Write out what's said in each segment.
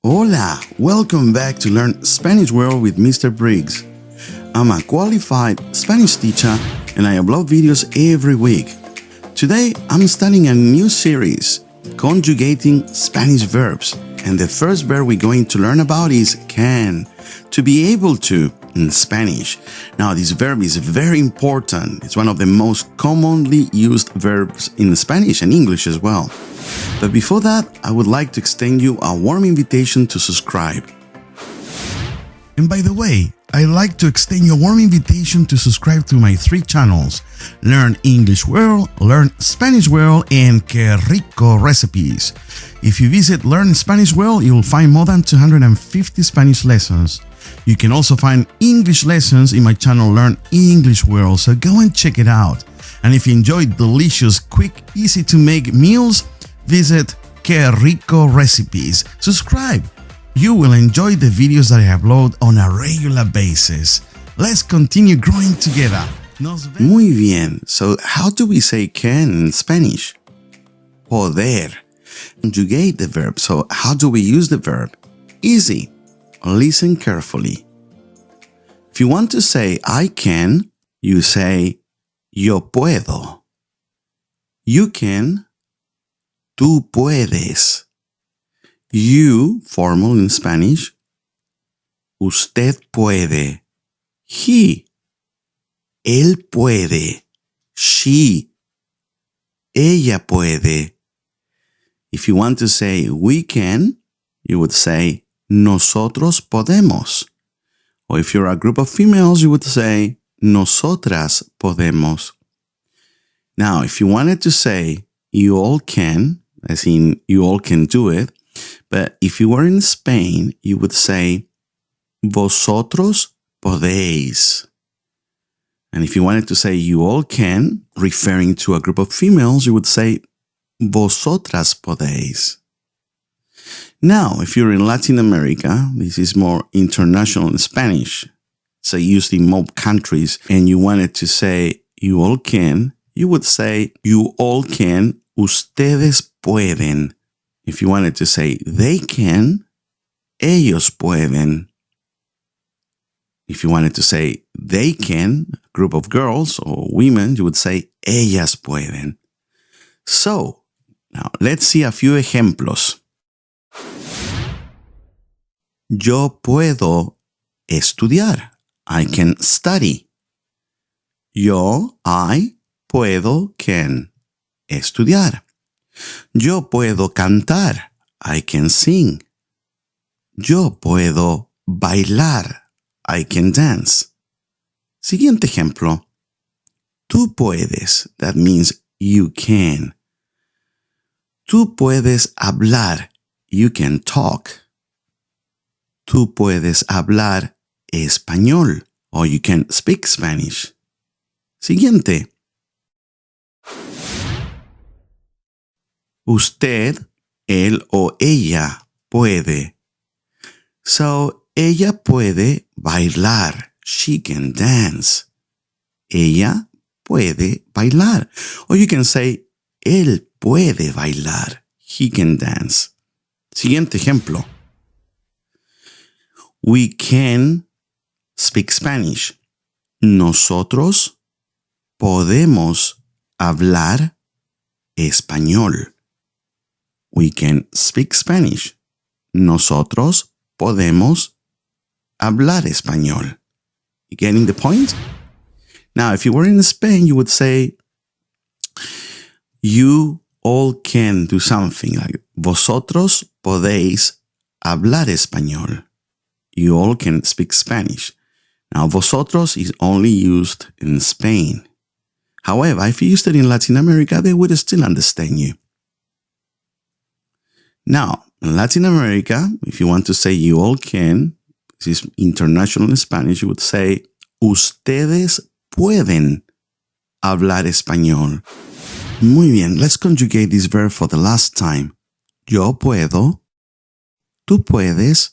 Hola! Welcome back to Learn Spanish World with Mr. Briggs. I'm a qualified Spanish teacher and I upload videos every week. Today, I'm starting a new series, Conjugating Spanish Verbs. And the first verb we're going to learn about is can, to be able to in Spanish. Now, this verb is very important. It's one of the most commonly used verbs in Spanish and English as well. But before that, I would like to extend you a warm invitation to subscribe. And by the way, I'd like to extend you a warm invitation to subscribe to my 3 channels, Learn English World, Learn Spanish World, and Que Rico Recipes. If you visit Learn Spanish World, you will find more than 250 Spanish lessons. You can also find English lessons in my channel Learn English World, so go and check it out. And if you enjoy delicious, quick, easy to make meals, visit Que Rico Recipes. Subscribe. You will enjoy the videos that I upload on a regular basis. Let's continue growing together. Muy bien. So how do we say can in Spanish? Poder. Conjugate the verb. So how do we use the verb? Easy. Listen carefully. If you want to say I can, you say yo puedo. You can. Tú puedes. You, formal in Spanish. Usted puede. He. Él puede. She. Ella puede. If you want to say we can, you would say nosotros podemos. Or if you're a group of females, you would say nosotras podemos. Now, if you wanted to say you all can, as in you all can do it, but if you were in Spain, you would say vosotros podéis. And if you wanted to say you all can, referring to a group of females, you would say vosotras podéis. Now, if you're in Latin America, this is more international in Spanish, so used in most countries, and you wanted to say you all can, you would say you all can, ustedes pueden. If you wanted to say they can, ellos pueden. If you wanted to say they can, a group of girls or women, you would say ellas pueden. So, now let's see a few ejemplos. Yo puedo estudiar. I can study. Yo, I, puedo, can. Estudiar. Yo puedo cantar. I can sing. Yo puedo bailar. I can dance. Siguiente ejemplo. Tú puedes. That means you can. Tú puedes hablar. You can talk. Tú puedes hablar español. Or you can speak Spanish. Siguiente. Usted, él o ella puede. So, ella puede bailar. She can dance. Ella puede bailar. Or you can say, él puede bailar. He can dance. Siguiente ejemplo. We can speak Spanish. Nosotros podemos hablar español. We can speak Spanish. Nosotros podemos hablar español. You getting the point? Now, if you were in Spain, you would say, you all can do something like, vosotros podéis hablar español. You all can speak Spanish. Now, vosotros is only used in Spain. However, if you used it in Latin America, they would still understand you. Now, in Latin America, if you want to say you all can, this is international in Spanish, you would say, ustedes pueden hablar español. Muy bien, let's conjugate this verb for the last time. Yo puedo, tú puedes,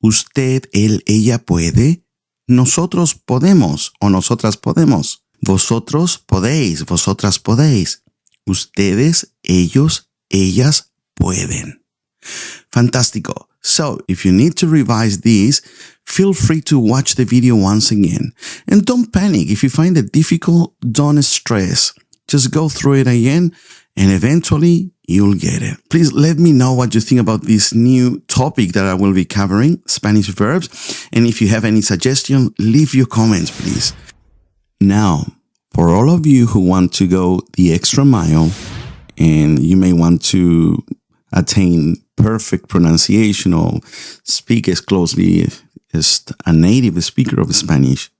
usted, él, ella puede, nosotros podemos o nosotras podemos. Vosotros podéis, vosotras podéis. Ustedes, ellos, ellas pueden. Fantastico. So, if you need to revise this, feel free to watch the video once again. And don't panic. If you find it difficult, don't stress. Just go through it again and eventually you'll get it. Please let me know what you think about this new topic that I will be covering, Spanish verbs. And if you have any suggestion, leave your comments, please. Now, for all of you who want to go the extra mile and you may want to attain perfect pronunciation or speak as closely as a native speaker of Spanish,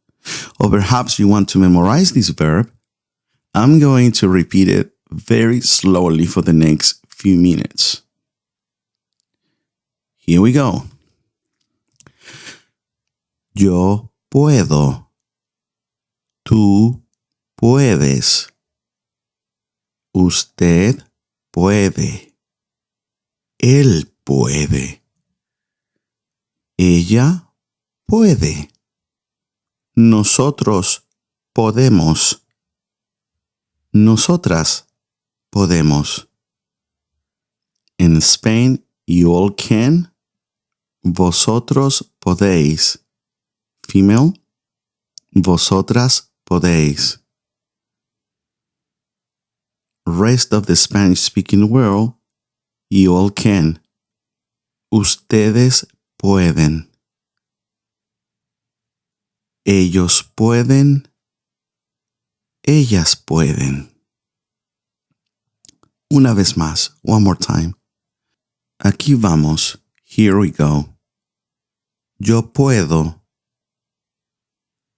or perhaps you want to memorize this verb, I'm going to repeat it very slowly for the next few minutes. Here we go. Yo puedo. Tú puedes. Usted puede. Él puede. Ella puede. Nosotros podemos. Nosotras podemos. In Spain, you all can. Vosotros podéis. Female. Vosotras podéis. Rest of the Spanish-speaking world, you all can. Ustedes pueden. Ellos pueden. Ellas pueden. Una vez más, one more time. Aquí vamos. Here we go. Yo puedo.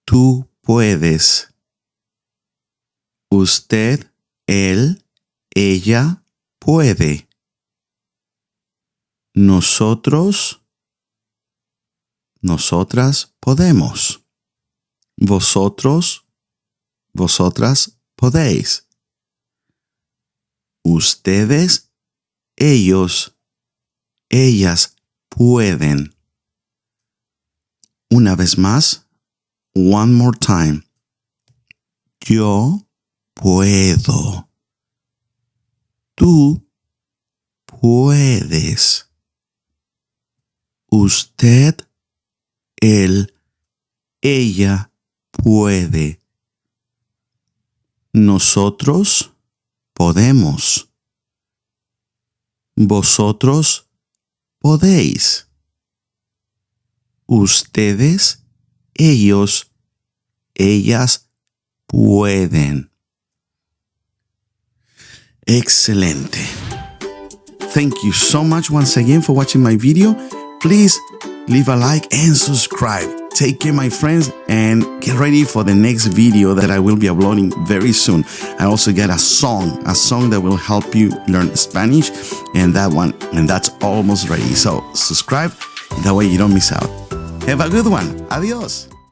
Tú puedes. Usted, él, ella puede. Nosotros, nosotras podemos. Vosotros, vosotras podéis. Ustedes, ellos, ellas pueden. Una vez más, one more time. Yo puedo. Tú puedes. Usted, él, ella puede. Nosotros podemos. Vosotros podéis. Ustedes, ellos, ellas pueden. Excelente. Thank you so much once again for watching my video. Please leave a like and subscribe. Take care, my friends, and get ready for the next video that I will be uploading very soon. I also got a song that will help you learn Spanish, and that's almost ready. So subscribe, that way you don't miss out. Have a good one. Adios.